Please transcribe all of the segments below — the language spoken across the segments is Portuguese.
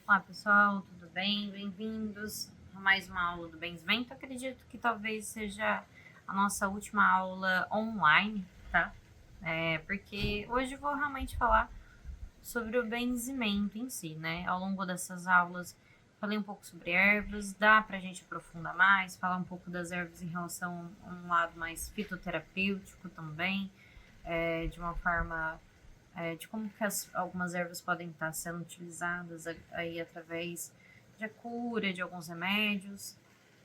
Olá pessoal, tudo bem? Bem-vindos a mais uma aula do Benzimento. Acredito que talvez seja a nossa última aula online, tá? Porque hoje eu vou realmente falar sobre o benzimento em si, né? Ao longo dessas aulas falei um pouco sobre ervas, dá pra gente aprofundar mais, falar um pouco das ervas em relação a um lado mais fitoterapêutico também, de uma forma de como que algumas ervas podem estar sendo utilizadas aí através da cura de alguns remédios,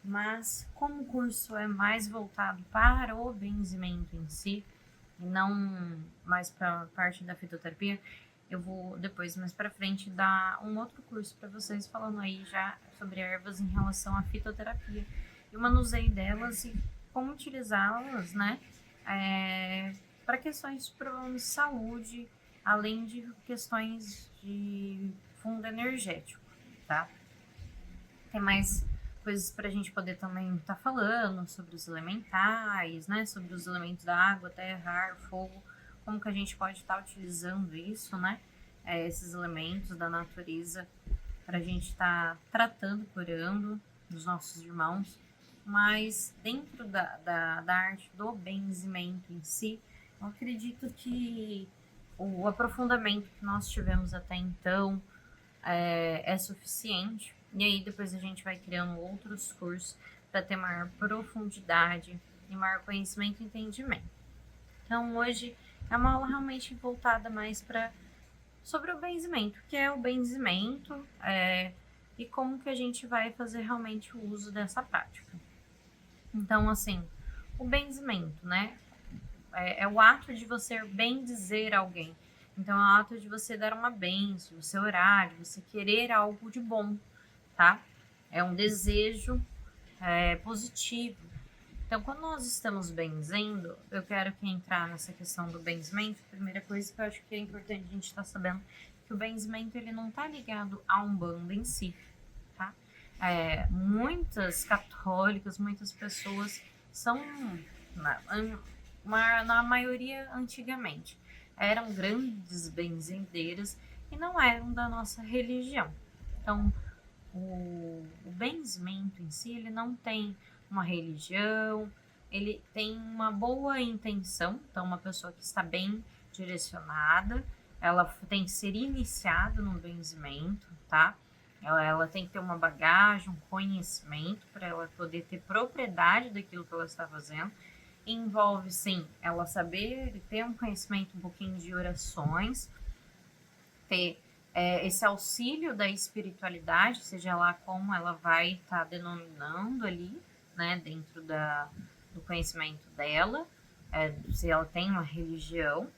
mas como o curso é mais voltado para o benzimento em si e não mais para a parte da fitoterapia, eu vou depois, mais para frente, dar um outro curso para vocês falando aí já sobre ervas em relação à fitoterapia e o manuseio delas e como utilizá-las, né? Para questões de problemas de saúde, além de questões de fundo energético, tá? Tem mais coisas para a gente poder também estar falando sobre os elementais, né? Sobre os elementos da água, terra, ar, fogo, como que a gente pode estar utilizando isso, né? Esses elementos da natureza para a gente estar tratando, curando os nossos irmãos, mas dentro da arte do benzimento em si, eu acredito que o aprofundamento que nós tivemos até então é suficiente. E aí depois a gente vai criando outros cursos para ter maior profundidade e maior conhecimento e entendimento. Então hoje é uma aula realmente voltada mais para sobre o benzimento, que é o benzimento e como que a gente vai fazer realmente o uso dessa prática. Então, assim, o benzimento, né? É o ato de você bendizer alguém. Então, é o ato de você dar uma bênção, você orar, de você querer algo de bom, tá? É um desejo positivo. Então, quando nós estamos benzendo, eu quero que entrar nessa questão do benzimento. A primeira coisa que eu acho que é importante a gente estar sabendo que o benzimento ele não está ligado a Umbanda em si, tá? Muitas católicas, muitas pessoas são, na maioria antigamente, eram grandes benzendeiras e não eram da nossa religião. Então, o benzimento em si, ele não tem uma religião, ele tem uma boa intenção, então uma pessoa que está bem direcionada, ela tem que ser iniciada no benzimento, tá? Ela tem que ter uma bagagem, um conhecimento para ela poder ter propriedade daquilo que ela está fazendo. Envolve, sim, ela saber ter um conhecimento um pouquinho de orações, ter esse auxílio da espiritualidade, seja lá como ela vai estar denominando ali, né, dentro do conhecimento dela, se ela tem uma religião.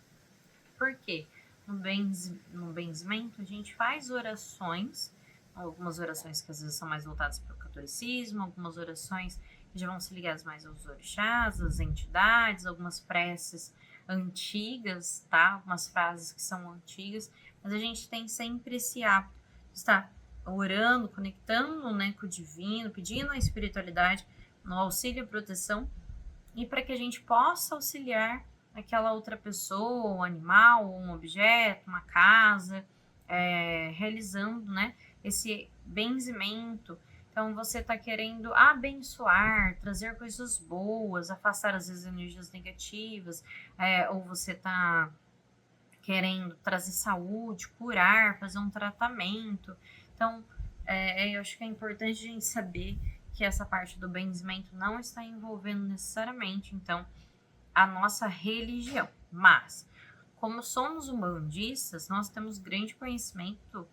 Por quê? No benzimento, a gente faz orações, algumas orações que às vezes são mais voltadas para o catolicismo, algumas orações que já vão se ligadas mais aos orixás, às entidades, algumas preces antigas, tá? Algumas frases que são antigas, mas a gente tem sempre esse hábito de estar orando, conectando, né, com o divino, pedindo a espiritualidade no auxílio e proteção, e para que a gente possa auxiliar aquela outra pessoa, um animal, um objeto, uma casa, realizando, né, esse benzimento. Então você está querendo abençoar, trazer coisas boas, afastar às vezes energias negativas, ou você está querendo trazer saúde, curar, fazer um tratamento. Então, eu acho que é importante a gente saber que essa parte do benzimento não está envolvendo necessariamente, então, a nossa religião. Mas, como somos umbandistas, nós temos grande conhecimento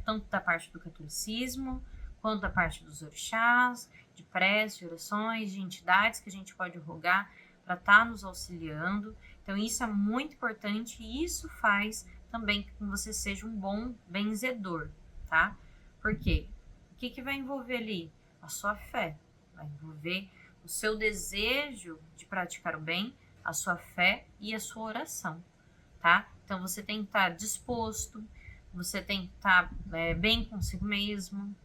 tanto da parte do catolicismo, quanto da parte dos orixás, de preces, de orações, de entidades que a gente pode rogar para estar nos auxiliando. Então, isso é muito importante e isso faz também que você seja um bom benzedor, tá? Por quê? O que vai envolver ali? A sua fé. Vai envolver o seu desejo de praticar o bem, a sua fé e a sua oração, tá? Então, você tem que estar disposto, você tem que estar bem consigo mesmo.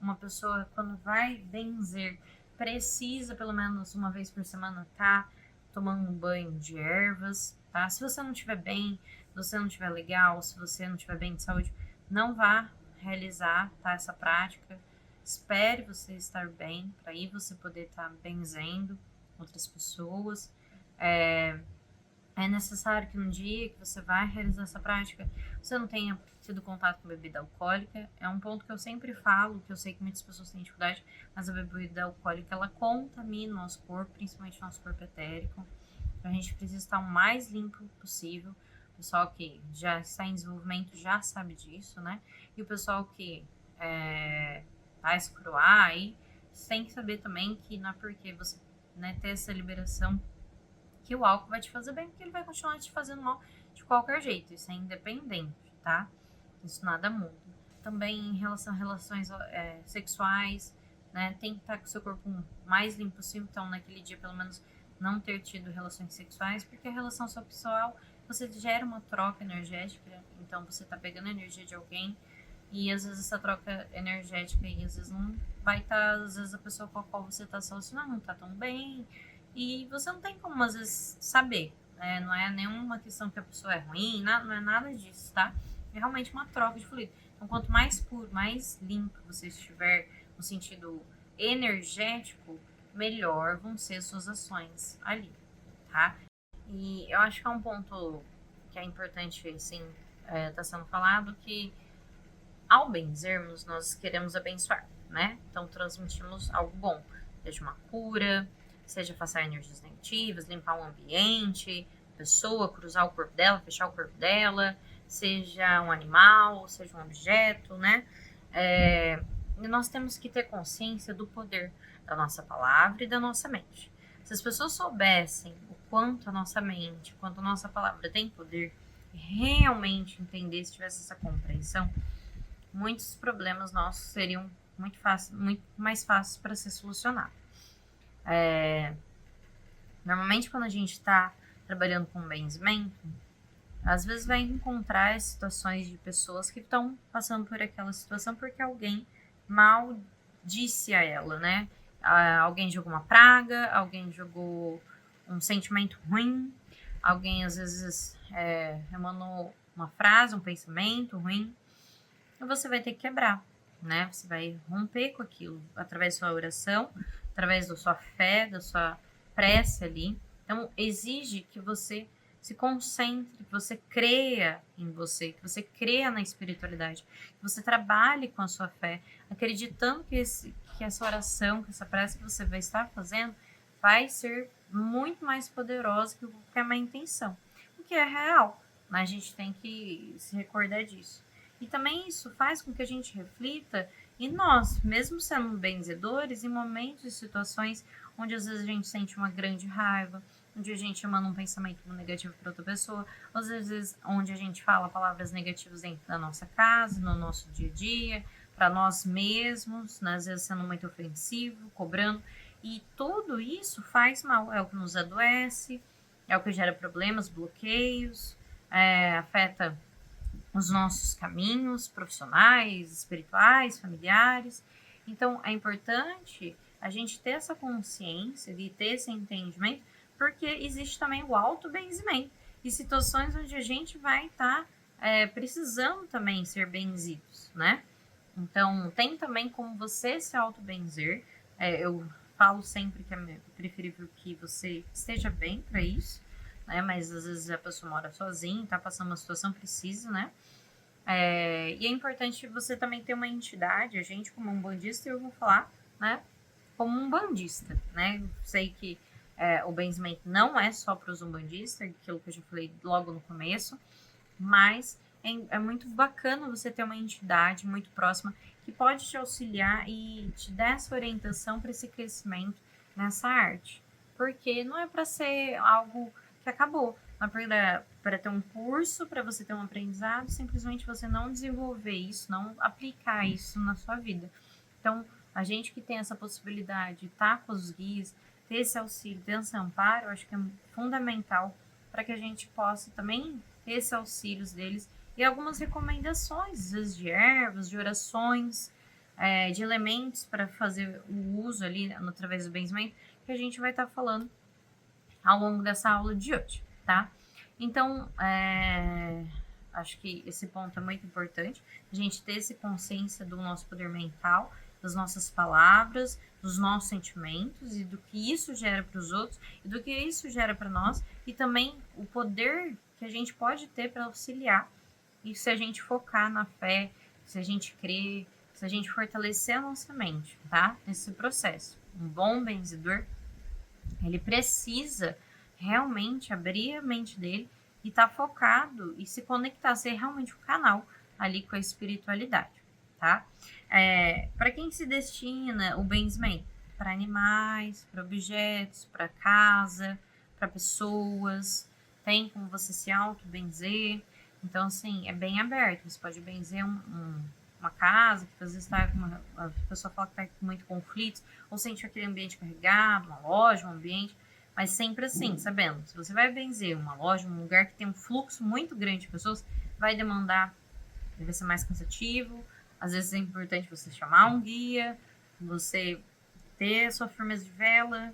Uma pessoa, quando vai benzer, precisa, pelo menos uma vez por semana, estar tomando um banho de ervas, tá? Se você não estiver bem, se você não estiver legal, se você não estiver bem de saúde, não vá realizar, tá, essa prática. Espere você estar bem, para aí você poder estar benzendo outras pessoas. É necessário que no dia que você vai realizar essa prática, você não tenha tido contato com bebida alcoólica. É um ponto que eu sempre falo, que eu sei que muitas pessoas têm dificuldade, mas a bebida alcoólica, ela contamina o nosso corpo, principalmente o nosso corpo etérico. Então a gente precisa estar o mais limpo possível. O pessoal que já está em desenvolvimento já sabe disso, né? E o pessoal que vai se coroar aí, tem que saber também que não é porque você, né, ter essa liberação que o álcool vai te fazer bem, porque ele vai continuar te fazendo mal de qualquer jeito. Isso é independente, tá? Isso nada muda. Também em relação a relações sexuais, né? Tem que estar com o seu corpo o mais limpo possível. Então, naquele dia, pelo menos, não ter tido relações sexuais, porque a relação sexual, você gera uma troca energética. Então, você tá pegando a energia de alguém e às vezes essa troca energética aí, às vezes não vai estar, às vezes a pessoa com a qual você tá se relacionando não tá tão bem, e você não tem como, às vezes, saber, né? Não é nenhuma questão que a pessoa é ruim, não é nada disso, tá? É realmente uma troca de fluido. Então, quanto mais puro, mais limpo você estiver no sentido energético, melhor vão ser suas ações ali, tá? E eu acho que é um ponto que é importante, assim, tá sendo falado, que ao benzermos, nós queremos abençoar, né? Então, transmitimos algo bom, seja uma cura, seja afastar energias negativas, limpar o ambiente, pessoa, cruzar o corpo dela, fechar o corpo dela, seja um animal, seja um objeto, né? E nós temos que ter consciência do poder da nossa palavra e da nossa mente. Se as pessoas soubessem o quanto a nossa mente, o quanto a nossa palavra tem poder, realmente entender, se tivesse essa compreensão, muitos problemas nossos seriam muito mais fáceis para ser solucionados. Normalmente, quando a gente está trabalhando com benzimento, às vezes vai encontrar situações de pessoas que estão passando por aquela situação porque alguém mal disse a ela, né? Alguém jogou uma praga, alguém jogou um sentimento ruim, alguém às vezes emanou uma frase, um pensamento ruim, e você vai ter que quebrar, né? Você vai romper com aquilo através da sua oração, através da sua fé, da sua prece ali. Então, exige que você se concentre, que você creia em você, que você creia na espiritualidade, que você trabalhe com a sua fé, acreditando que essa oração, que essa prece que você vai estar fazendo vai ser muito mais poderosa que qualquer má intenção, o que é real, mas a gente tem que se recordar disso. E também isso faz com que a gente reflita em nós, mesmo sendo benzedores, em momentos e situações onde às vezes a gente sente uma grande raiva, onde a gente manda um pensamento negativo para outra pessoa, às vezes onde a gente fala palavras negativas dentro da nossa casa, no nosso dia a dia, para nós mesmos, né? Às vezes sendo muito ofensivo, cobrando, e tudo isso faz mal, é o que nos adoece, é o que gera problemas, bloqueios, afeta os nossos caminhos profissionais, espirituais, familiares. Então, é importante a gente ter essa consciência e ter esse entendimento, porque existe também o auto-benzimento e situações onde a gente vai estar precisando também ser benzidos, né? Então, tem também como você se auto-benzer. Eu falo sempre que é preferível que você esteja bem para isso, né? Mas às vezes a pessoa mora sozinha, tá passando uma situação, precisa, né? E é importante você também ter uma entidade, a gente como um bandista, eu vou falar, né? Como um bandista, né? Eu sei que o benzimento não é só para os umbandistas, aquilo que eu já falei logo no começo, mas é muito bacana você ter uma entidade muito próxima que pode te auxiliar e te dar essa orientação para esse crescimento nessa arte. Porque não é para ser algo que acabou, não é para ter um curso, para você ter um aprendizado, simplesmente você não desenvolver isso, não aplicar isso na sua vida. Então, a gente que tem essa possibilidade de estar com os guias, ter esse auxílio, ter esse amparo, eu acho que é fundamental para que a gente possa também ter esses auxílios deles e algumas recomendações, às vezes de ervas, de orações, de elementos para fazer o uso ali através do benzimento, que a gente vai estar falando ao longo dessa aula de hoje, tá? Então, Acho que esse ponto é muito importante, a gente ter essa consciência do nosso poder mental, das nossas palavras, dos nossos sentimentos e do que isso gera para os outros e do que isso gera para nós e também o poder que a gente pode ter para auxiliar. E se a gente focar na fé, se a gente crer, se a gente fortalecer a nossa mente, tá? Nesse processo. Um bom benzedor, ele precisa realmente abrir a mente dele e estar focado e se conectar, ser realmente o canal ali com a espiritualidade, tá? Para quem se destina o benzimento? Para animais, para objetos, para casa, para pessoas, tem como você se auto-benzer. Então, assim, é bem aberto. Você pode benzer uma casa que às vezes está com a pessoa fala que está com muito conflitos, ou sente aquele ambiente carregado, uma loja, um ambiente, mas sempre assim, sabendo, se você vai benzer uma loja, um lugar que tem um fluxo muito grande de pessoas, vai demandar, vai ser mais cansativo, às vezes é importante você chamar um guia, você ter a sua firmeza de vela,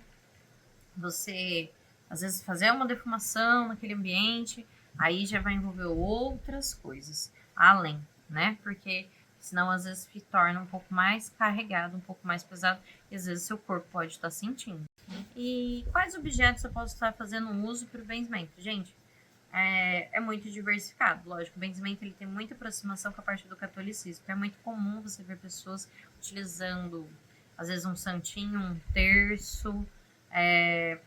você às vezes fazer uma defumação naquele ambiente, aí já vai envolver outras coisas, além, né? Porque senão às vezes se torna um pouco mais carregado, um pouco mais pesado, e às vezes seu corpo pode estar sentindo. E quais objetos eu posso estar fazendo uso para o benzimento? Gente, é muito diversificado. Lógico, o benzimento ele tem muita aproximação com a parte do catolicismo. Então é muito comum você ver pessoas utilizando, às vezes, um santinho, um terço,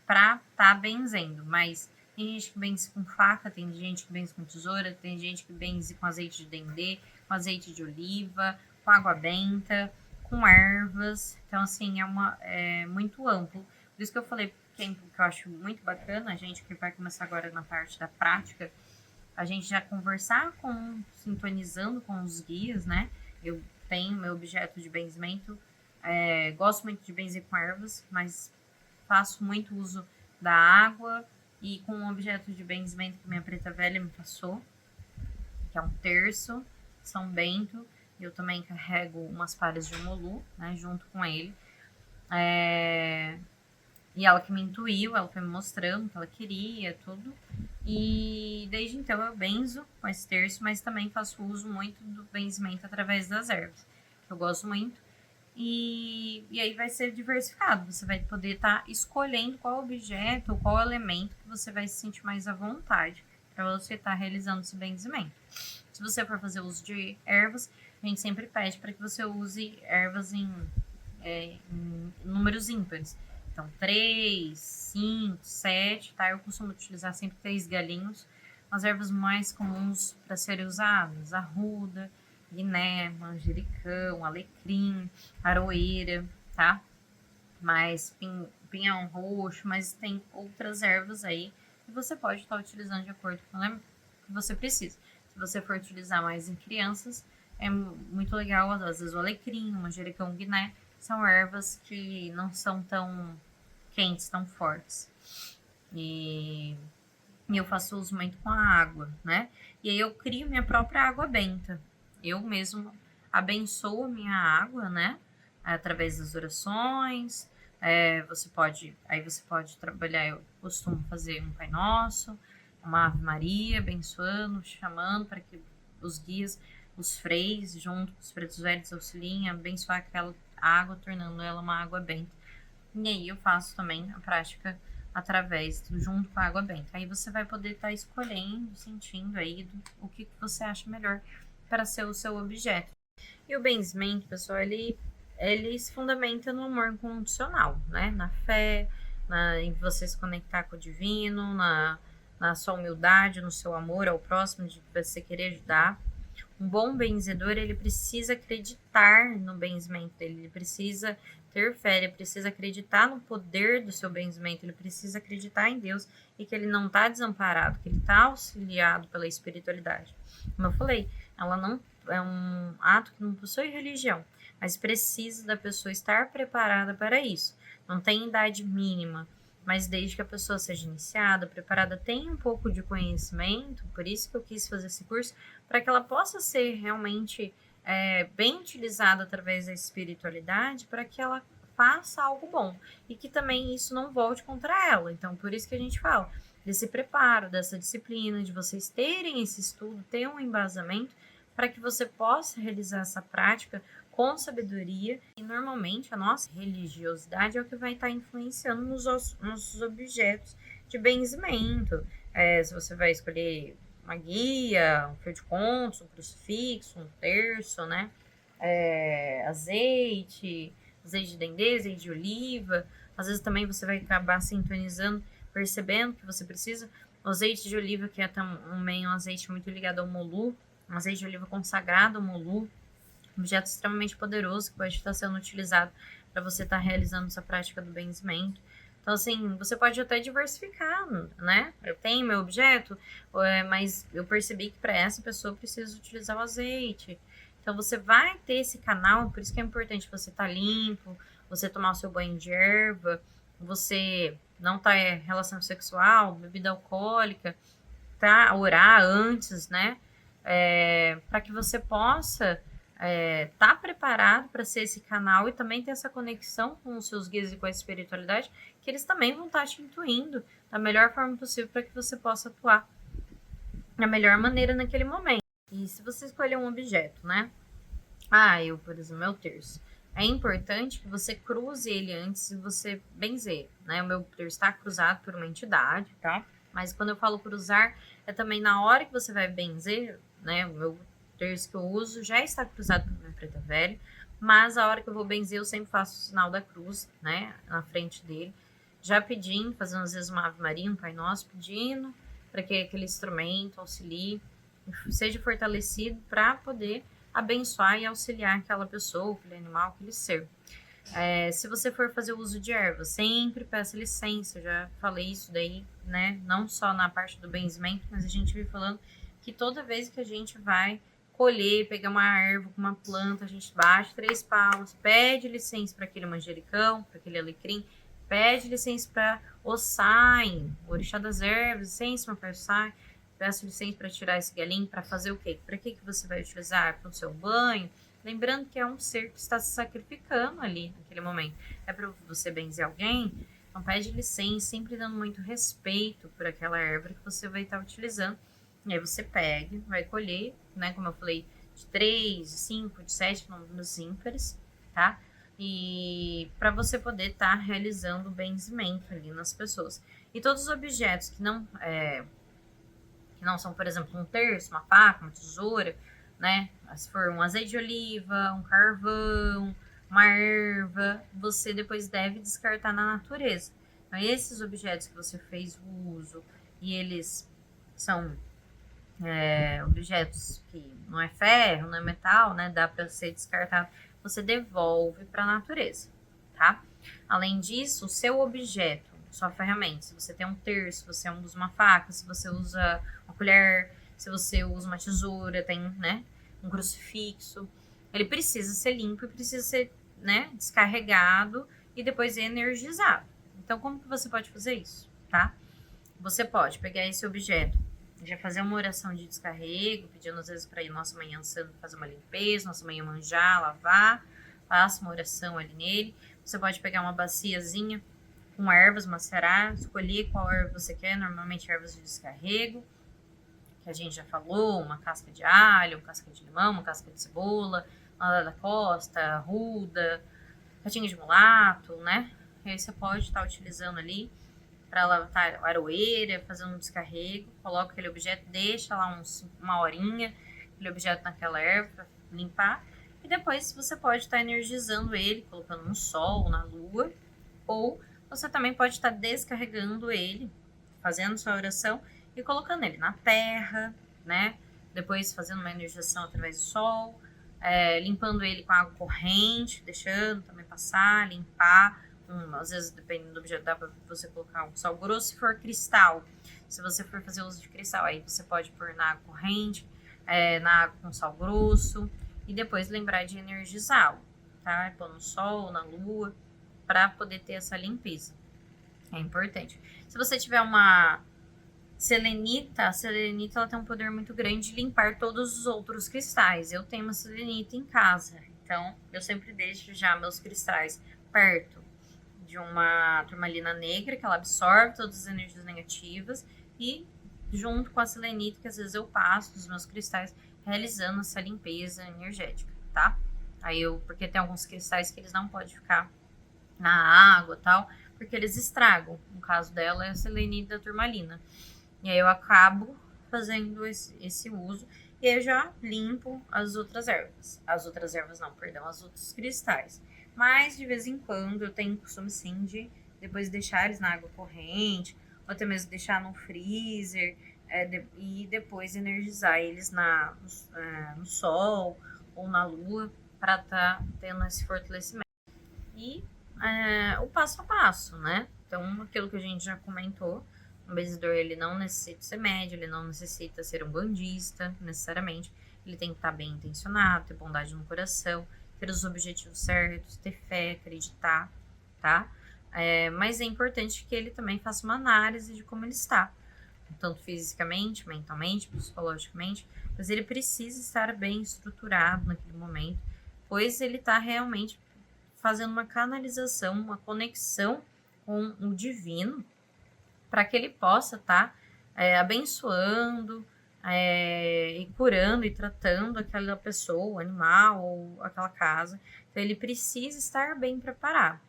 para estar benzendo. Mas tem gente que benze com faca, tem gente que benze com tesoura, tem gente que benze com azeite de dendê, com azeite de oliva, com água benta, com ervas. Então, assim, é muito amplo. Por isso que eu falei que eu acho muito bacana, a gente que vai começar agora na parte da prática, a gente já conversar sintonizando com os guias, né? Eu tenho meu objeto de benzimento, gosto muito de benzer com ervas, mas faço muito uso da água e com um objeto de benzimento que minha preta velha me passou, que é um terço, São Bento. Eu também carrego umas palhas de Omolu, né, junto com ele. E ela que me intuiu, ela foi me mostrando o que ela queria, tudo. E desde então eu benzo com esse terço, mas também faço uso muito do benzimento através das ervas, que eu gosto muito. E aí vai ser diversificado, você vai poder estar escolhendo qual objeto ou qual elemento que você vai se sentir mais à vontade para você estar realizando esse benzimento. Se você for fazer uso de ervas, a gente sempre pede para que você use ervas em números ímpares. Então, 3, 5, 7, tá? Eu costumo utilizar sempre 3 galinhos. As ervas mais comuns para serem usadas: arruda, guiné, manjericão, alecrim, aroeira, tá? Mais pinhão roxo, mas tem outras ervas aí que você pode estar utilizando de acordo com o que você precisa. Se você for utilizar mais em crianças, é muito legal, às vezes o alecrim, o manjericão, o guiné, são ervas que não são tão quentes, tão fortes. E eu faço uso muito com a água, né? E aí eu crio minha própria água benta. Eu mesmo abençoo a minha água, né? Através das orações. Você pode trabalhar, eu costumo fazer um Pai Nosso, uma Ave Maria, abençoando, chamando para que os guias, os freis, junto com os pretos velhos, auxiliem a abençoar aquela água, tornando ela uma água benta. E aí eu faço também a prática junto com a água benta. Aí você vai poder estar escolhendo, sentindo aí o que você acha melhor para ser o seu objeto. E o benzimento, pessoal, ele se fundamenta no amor incondicional, né? Na fé, em você se conectar com o divino, na sua humildade, no seu amor ao próximo, de você querer ajudar. Um bom benzedor, ele precisa acreditar no benzimento dele, ele precisa ter fé, ele precisa acreditar no poder do seu benzimento, ele precisa acreditar em Deus e que ele não está desamparado, que ele está auxiliado pela espiritualidade. Como eu falei, ela não é um ato que não possui religião, mas precisa da pessoa estar preparada para isso. Não tem idade mínima, mas desde que a pessoa seja iniciada, preparada, tenha um pouco de conhecimento, por isso que eu quis fazer esse curso, para que ela possa ser realmente bem utilizada através da espiritualidade, para que ela faça algo bom e que também isso não volte contra ela. Então, por isso que a gente fala, desse preparo, dessa disciplina, de vocês terem esse estudo, ter um embasamento para que você possa realizar essa prática com sabedoria. E normalmente a nossa religiosidade é o que vai estar influenciando nos nossos objetos de benzimento. Se você vai escolher uma guia, um fio de contos, um crucifixo, um terço, né? Azeite de dendê, azeite de oliva. Às vezes também você vai acabar sintonizando, percebendo que você precisa. O azeite de oliva, que é também um azeite muito ligado ao Molu, um azeite de oliva consagrado ao Molu, um objeto extremamente poderoso que pode estar sendo utilizado para você estar realizando essa prática do benzimento. Então, assim, você pode até diversificar, né? Eu tenho meu objeto, mas eu percebi que para essa pessoa eu preciso utilizar o azeite. Então, você vai ter esse canal, por isso que é importante você estar limpo, você tomar o seu banho de erva, você não estar em relação sexual, bebida alcoólica, tá? Orar antes, né? Para que você possa tá preparado para ser esse canal e também ter essa conexão com os seus guias e com a espiritualidade, que eles também vão estar te intuindo da melhor forma possível para que você possa atuar da melhor maneira naquele momento. E se você escolher um objeto, né? Eu, por exemplo, meu terço. É importante que você cruze ele antes de você benzer, né? O meu terço está cruzado por uma entidade, tá? Mas quando eu falo cruzar, é também na hora que você vai benzer, né? O meu terço que eu uso já está cruzado por uma preta velha, mas a hora que eu vou benzer, eu sempre faço o sinal da cruz, né? Na frente dele, já pedindo, fazendo às vezes uma Ave Maria, um Pai Nosso, pedindo para que aquele instrumento auxilie, seja fortalecido para poder abençoar e auxiliar aquela pessoa, aquele animal, aquele ser. Se você for fazer uso de ervas, sempre peça licença. Eu já falei isso daí, né? Não só na parte do benzimento, mas a gente vem falando que toda vez que a gente vai colher, pegar uma erva, uma planta, a gente bate 3 palmas, pede licença para aquele manjericão, para aquele alecrim, pede licença para o saim, o orixá das ervas, licença, meu pai saim. Peço licença para tirar esse galinho, para fazer o quê? Para que você vai utilizar? Para o seu banho? Lembrando que é um ser que está se sacrificando ali naquele momento. É para você benzer alguém? Então pede licença, sempre dando muito respeito por aquela erva que você vai estar utilizando. E aí você pega, vai colher, né? Como eu falei, de 3, de 5, de 7 números ímpares, tá? E para você poder estar realizando o benzimento ali nas pessoas. E todos os objetos que não são, por exemplo, um terço, uma faca, uma tesoura, né? Se for um azeite de oliva, um carvão, uma erva, você depois deve descartar na natureza. Então, esses objetos que você fez uso e eles são objetos que não é ferro, não é metal, né? Dá para ser descartado. Você devolve para a natureza, tá? Além disso, o seu objeto, sua ferramenta, se você tem um terço, se você usa uma faca, se você usa uma colher, se você usa uma tesoura, tem, né, um crucifixo, ele precisa ser limpo e precisa ser, né, descarregado e depois energizado. Então, como que você pode fazer isso, tá? Você pode pegar esse objeto, já fazer uma oração de descarrego, pedindo às vezes para ir nossa manhã santo fazer uma limpeza, nossa manhã manjar, lavar, faça uma oração ali nele. Você pode pegar uma baciazinha com ervas, macerar, escolher qual erva você quer, normalmente ervas de descarrego, que a gente já falou, uma casca de alho, uma casca de limão, uma casca de cebola, nada da costa, arruda, catinha de mulato, né? E aí você pode estar utilizando ali para lavar aroeira, fazer um descarrego, coloca aquele objeto, deixa lá uma horinha, aquele objeto naquela erva para limpar, e depois você pode estar energizando ele, colocando no sol, na lua, ou você também pode estar descarregando ele, fazendo sua oração e colocando ele na terra, né? Depois fazendo uma energização através do sol, limpando ele com água corrente, deixando também passar, limpar. Às vezes, dependendo do objeto, dá para você colocar um sal grosso. Se for cristal, se você for fazer uso de cristal, aí você pode pôr na água corrente, na água com sal grosso, e depois lembrar de energizá-lo, tá? Pôr no sol, na lua, para poder ter essa limpeza. É importante. Se você tiver uma selenita, a selenita ela tem um poder muito grande de limpar todos os outros cristais. Eu tenho uma selenita em casa, então eu sempre deixo já meus cristais perto de uma turmalina negra, que ela absorve todas as energias negativas, e junto com a selenita, que às vezes eu passo dos meus cristais, realizando essa limpeza energética, tá? Porque tem alguns cristais que eles não podem ficar na água e tal, porque eles estragam. No caso dela é a selenita da turmalina. E aí eu acabo fazendo esse uso, e aí eu já limpo as outras ervas. As outras ervas não, perdão, os outros cristais. Mas de vez em quando eu tenho costume sim de depois deixar eles na água corrente, ou até mesmo deixar no freezer, e depois energizar eles no sol ou na lua, para estar tendo esse fortalecimento. E o passo a passo, né? Então, aquilo que a gente já comentou, um benzedor, ele não necessita ser médio, ele não necessita ser um bandista, necessariamente. Ele tem que estar bem intencionado, ter bondade no coração, ter os objetivos certos, ter fé, acreditar, tá? Mas é importante que ele também faça uma análise de como ele está, tanto fisicamente, mentalmente, psicologicamente, mas ele precisa estar bem estruturado naquele momento, pois ele está realmente fazendo uma canalização, uma conexão com o divino, para que ele possa estar abençoando e curando e tratando aquela pessoa, o animal ou aquela casa. Então ele precisa estar bem preparado.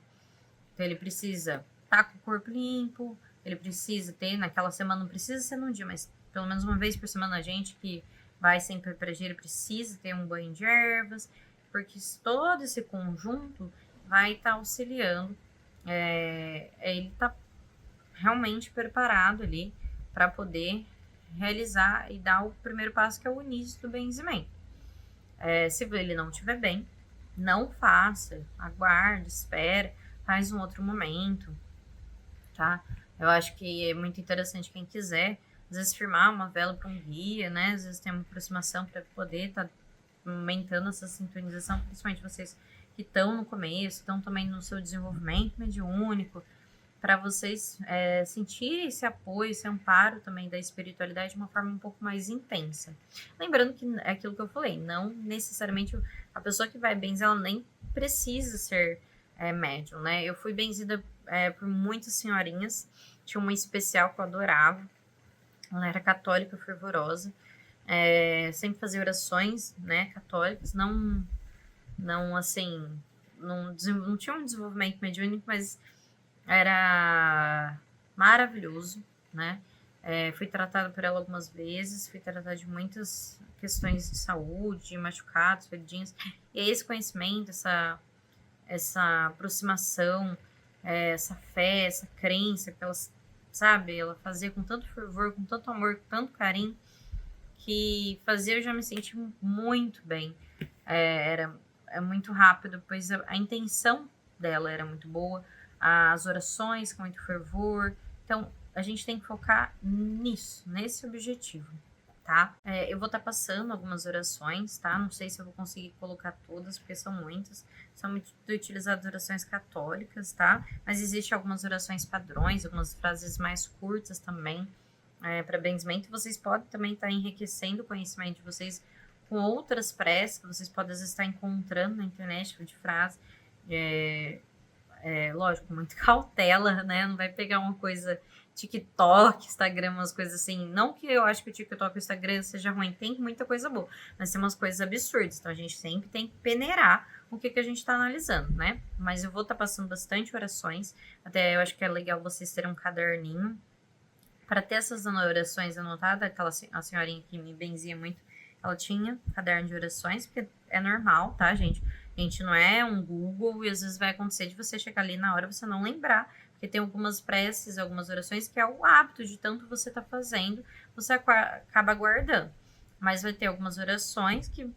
Então ele precisa estar com o corpo limpo, ele precisa ter, naquela semana, não precisa ser num dia, mas pelo menos uma vez por semana a gente que vai sempre para ele precisa ter um banho de ervas, porque todo esse conjunto vai estar auxiliando, ele tá realmente preparado ali para poder realizar e dar o primeiro passo, que é o início do benzimento. Se ele não estiver bem, não faça, aguarde, espera, faz um outro momento, tá? Eu acho que é muito interessante quem quiser, às vezes firmar uma vela para um guia, né? Às vezes tem uma aproximação para poder estar aumentando essa sintonização, principalmente vocês que estão no começo, estão também no seu desenvolvimento mediúnico, para vocês sentirem esse apoio, esse amparo também da espiritualidade de uma forma um pouco mais intensa. Lembrando que é aquilo que eu falei, não necessariamente a pessoa que vai benzer, ela nem precisa ser médium, né? Eu fui benzida por muitas senhorinhas, tinha uma especial que eu adorava, ela era católica fervorosa, sempre fazia orações, né, católicas, não assim, não tinha um desenvolvimento mediúnico, mas era maravilhoso, né? Fui tratada por ela algumas vezes, fui tratada de muitas questões de saúde, machucados, feridinhos, e esse conhecimento, essa aproximação, essa fé, essa crença que ela, sabe, ela fazia com tanto fervor, com tanto amor, com tanto carinho, que fazia eu já me sentir muito bem. Era muito rápido, pois a intenção dela era muito boa, as orações com muito fervor. Então, a gente tem que focar nisso, nesse objetivo, tá? Eu vou estar passando algumas orações, tá? Não sei se eu vou conseguir colocar todas, porque são muitas. São muito utilizadas orações católicas, tá? Mas existem algumas orações padrões, algumas frases mais curtas também, para benzimento. Vocês podem também estar enriquecendo o conhecimento de vocês com outras preces que vocês podem às vezes estar encontrando na internet, tipo de frase. Lógico, com muita cautela, né? Não vai pegar uma coisa TikTok, Instagram, umas coisas assim. Não que eu acho que o TikTok e o Instagram seja ruim, tem muita coisa boa, mas tem umas coisas absurdas. Então a gente sempre tem que peneirar o que a gente está analisando, né? Mas eu vou estar passando bastante orações. Até eu acho que é legal vocês terem um caderninho para ter essas orações anotadas. A senhorinha que me benzia muito, ela tinha caderno de orações, porque é normal, tá, gente? A gente não é um Google, e às vezes vai acontecer de você chegar ali na hora e você não lembrar, porque tem algumas preces, algumas orações que é o hábito de tanto você tá fazendo, você acaba guardando. Mas vai ter algumas orações que,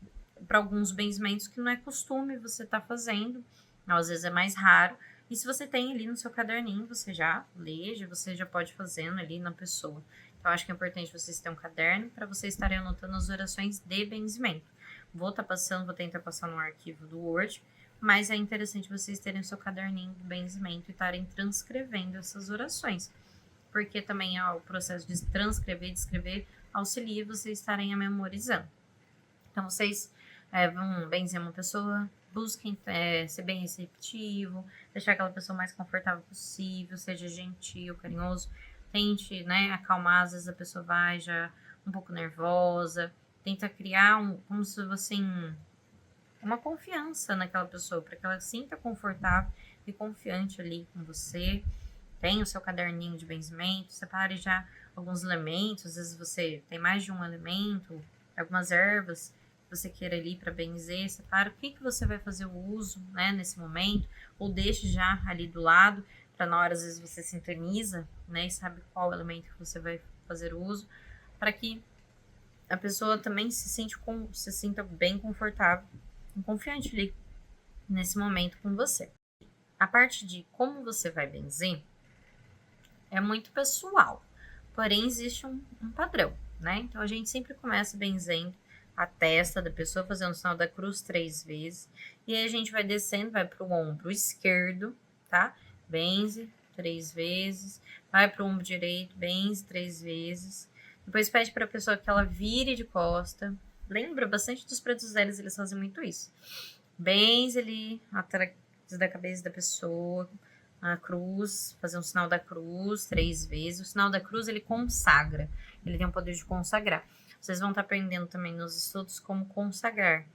para alguns benzimentos, que não é costume você tá fazendo, às vezes é mais raro. E se você tem ali no seu caderninho, você já lê, você já pode fazendo ali na pessoa. Então, acho que é importante vocês terem um caderno para vocês estarem anotando as orações de benzimento. Vou tentar passar no arquivo do Word, mas é interessante vocês terem o seu caderninho de benzimento e estarem transcrevendo essas orações, porque também o processo de transcrever e de escrever auxilia vocês estarem a memorizando. Então, vocês vão benzer uma pessoa, busquem ser bem receptivo, deixar aquela pessoa mais confortável possível, seja gentil, carinhoso. Tente, né, acalmar, às vezes a pessoa vai já um pouco nervosa. Tenta criar como se fosse uma confiança naquela pessoa, para que ela se sinta confortável e confiante ali com você. Tem o seu caderninho de benzimento, separe já alguns elementos, às vezes você tem mais de um elemento, algumas ervas que você queira ali para benzer, separa o que você vai fazer o uso, né, nesse momento, ou deixe já ali do lado, para na hora às vezes você sintoniza, né, e sabe qual elemento que você vai fazer o uso, para que a pessoa também se sinta bem confortável e confiante ali nesse momento com você. A parte de como você vai benzer é muito pessoal, porém existe um padrão, né? Então a gente sempre começa benzendo a testa da pessoa, fazendo o sinal da cruz 3 vezes, e aí a gente vai descendo, vai para o ombro esquerdo, tá? Benze 3 vezes, vai para o ombro direito, benze 3 vezes, depois pede para a pessoa que ela vire de costa. Lembra bastante dos pretos velhos, eles fazem muito isso. Benze ali atrás da cabeça da pessoa, a cruz, fazer um sinal da cruz 3 vezes. O sinal da cruz, ele consagra, ele tem o poder de consagrar. Vocês vão estar aprendendo também nos estudos como consagrar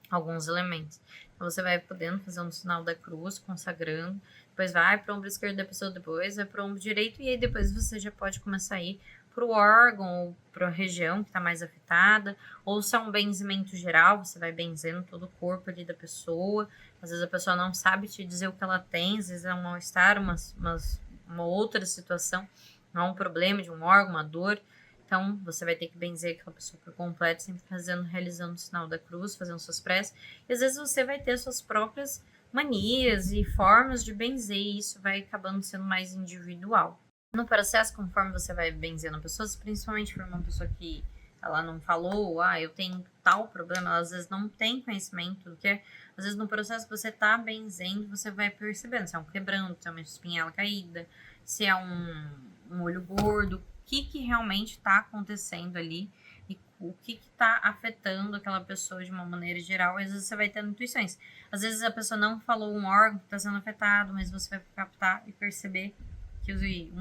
alguns elementos. Então, você vai podendo fazer um sinal da cruz, consagrando, depois vai para o ombro esquerdo da pessoa, depois vai para o ombro direito, e aí depois você já pode começar a ir para o órgão ou para a região que está mais afetada, ou se é um benzimento geral, você vai benzendo todo o corpo ali da pessoa. Às vezes a pessoa não sabe te dizer o que ela tem, às vezes é um mal-estar, uma outra situação, não é um problema de um órgão, uma dor. Então, você vai ter que benzer aquela pessoa por completo, sempre realizando o sinal da cruz, fazendo suas preces. E às vezes você vai ter suas próprias manias e formas de benzer, e isso vai acabando sendo mais individual. No processo, conforme você vai benzendo pessoas, principalmente para uma pessoa que ela não falou, eu tenho tal problema, ela às vezes não tem conhecimento do que é. Às vezes no processo que você tá benzendo, você vai percebendo se é um quebranto, se é uma espinhela caída, se é um olho gordo, o que realmente está acontecendo ali e o que está afetando aquela pessoa de uma maneira geral. Às vezes você vai tendo intuições. Às vezes a pessoa não falou um órgão que está sendo afetado, mas você vai captar e perceber que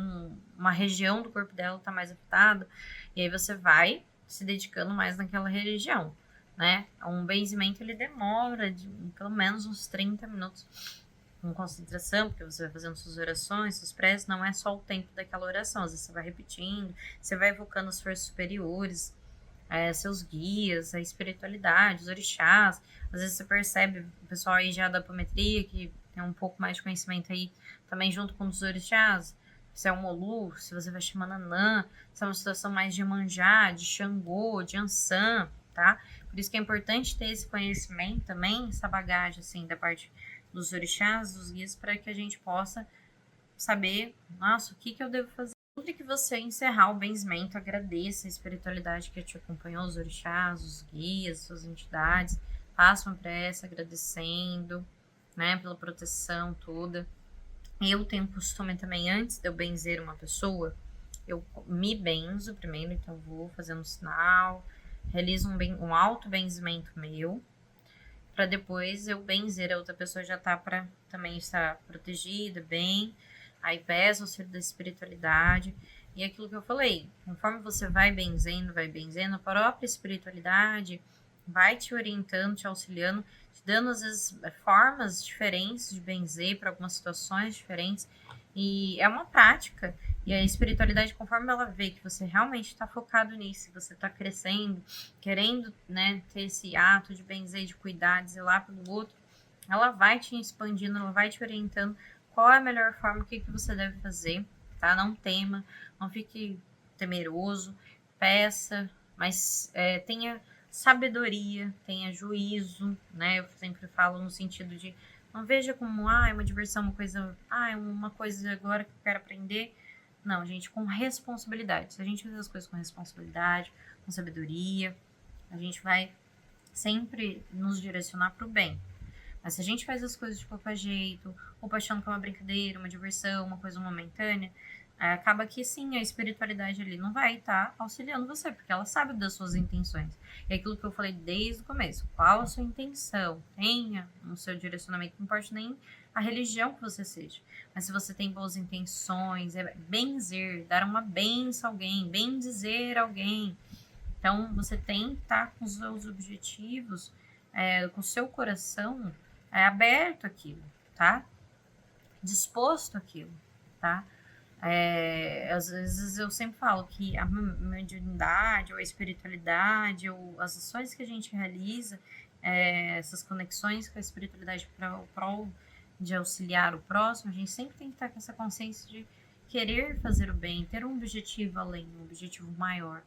uma região do corpo dela está mais afetada, e aí você vai se dedicando mais naquela região, né? Um benzimento, ele demora pelo menos uns 30 minutos com concentração, porque você vai fazendo suas orações, suas preces, não é só o tempo daquela oração, às vezes você vai repetindo, você vai evocando as forças superiores, seus guias, a espiritualidade, os orixás. Às vezes você percebe o pessoal aí já da apometria, que tem um pouco mais de conhecimento aí, também junto com os orixás, se é um Olu, se você vai chamando Anã, se é uma situação mais de Iemanjá, de Xangô, de Ansan, tá? Por isso que é importante ter esse conhecimento também, essa bagagem, assim, da parte dos orixás, dos guias, para que a gente possa saber, nossa, o que eu devo fazer. Sempre que você encerrar o benzimento, agradeça a espiritualidade que te acompanhou, os orixás, os guias, suas entidades, faça uma prece agradecendo, né, pela proteção toda. Eu tenho costume também, antes de eu benzer uma pessoa, eu me benzo primeiro, então vou fazendo um sinal, realizo um auto-benzimento meu, para depois eu benzer a outra pessoa, já tá para também estar protegida, bem. Aí peço o auxílio da espiritualidade. E aquilo que eu falei, conforme você vai benzendo, a própria espiritualidade vai te orientando, te auxiliando, te dando às vezes formas diferentes de benzer para algumas situações diferentes. E é uma prática. E a espiritualidade, conforme ela vê que você realmente está focado nisso, você está crescendo, querendo, né, ter esse ato de benzer, de cuidar, de zelar pelo outro, ela vai te expandindo, ela vai te orientando qual é a melhor forma, o que você deve fazer, tá? Não tema, não fique temeroso, peça, mas tenha sabedoria, tenha juízo, né? Eu sempre falo no sentido de não veja como, é uma diversão, uma coisa agora que eu quero aprender. Não, gente, com responsabilidade. Se a gente fizer as coisas com responsabilidade, com sabedoria, a gente vai sempre nos direcionar para o bem. Mas se a gente faz as coisas de qualquer jeito, ou achando que é uma brincadeira, uma diversão, uma coisa momentânea, acaba que sim, a espiritualidade ali não vai estar auxiliando você, porque ela sabe das suas intenções. E aquilo que eu falei desde o começo, qual a sua intenção? Tenha no seu direcionamento, não importa nem a religião que você seja. Mas se você tem boas intenções, é benzer, dar uma benção a alguém, bendizer alguém. Então, você tem que estar com os seus objetivos, com o seu coração aberto àquilo, tá? Disposto àquilo, tá? Às vezes eu sempre falo que a mediunidade ou a espiritualidade ou as ações que a gente realiza, essas conexões com a espiritualidade para o prol de auxiliar o próximo, a gente sempre tem que estar com essa consciência de querer fazer o bem, ter um objetivo além, um objetivo maior,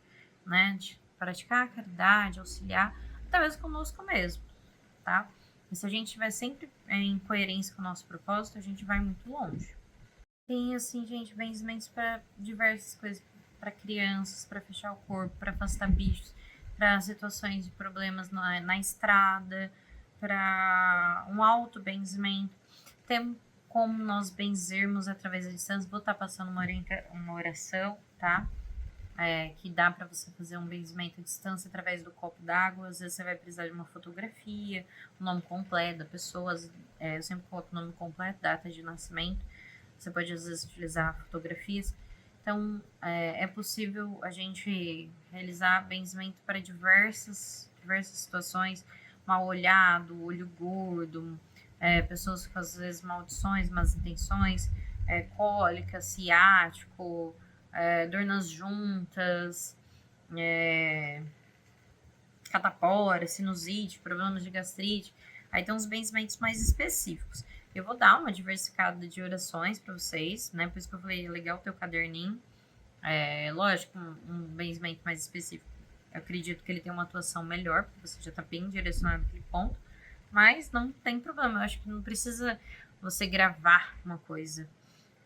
né? De praticar a caridade, auxiliar, até mesmo conosco mesmo, tá? E se a gente estiver sempre em coerência com o nosso propósito, a gente vai muito longe. Tem, assim, gente, benzimentos para diversas coisas, para crianças, para fechar o corpo, para afastar bichos, para situações de problemas na estrada, para um auto-benzimento. Tem como nós benzermos através da distância. Vou estar passando uma oração, tá? Que dá para você fazer um benzimento à distância através do copo d'água. Às vezes você vai precisar de uma fotografia, o nome completo da pessoa. Eu sempre coloco o nome completo, data de nascimento. Você pode, às vezes, utilizar fotografias. Então, é possível a gente realizar benzimento para diversas situações. Mal olhado, olho gordo, pessoas com, às vezes, maldições, más intenções, cólica, ciático, dor nas juntas, catapora, sinusite, problemas de gastrite. Aí tem uns benzimentos mais específicos. Eu vou dar uma diversificada de orações para vocês, né? Por isso que eu falei, é legal ter o caderninho. Lógico, um benzimento mais específico. Eu acredito que ele tem uma atuação melhor, porque você já está bem direcionado naquele ponto. Mas não tem problema, eu acho que não precisa você gravar uma coisa.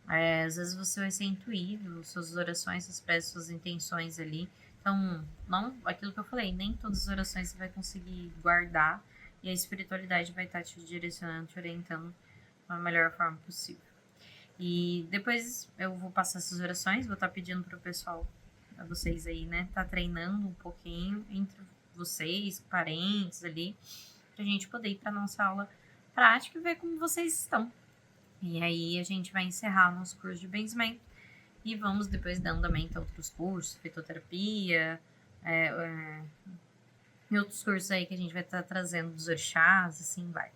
Às vezes você vai ser intuído, suas orações, suas preces, suas intenções ali. Então, não, aquilo que eu falei, nem todas as orações você vai conseguir guardar. E a espiritualidade vai estar te direcionando, te orientando da melhor forma possível. E depois eu vou passar essas orações, vou estar pedindo para o pessoal, a vocês aí, né, tá treinando um pouquinho entre vocês, parentes ali, pra gente poder ir para nossa aula prática e ver como vocês estão. E aí a gente vai encerrar nosso curso de benzimento e vamos depois dar andamento a outros cursos, fitoterapia, e outros cursos aí que a gente vai estar trazendo dos orixás, assim vai.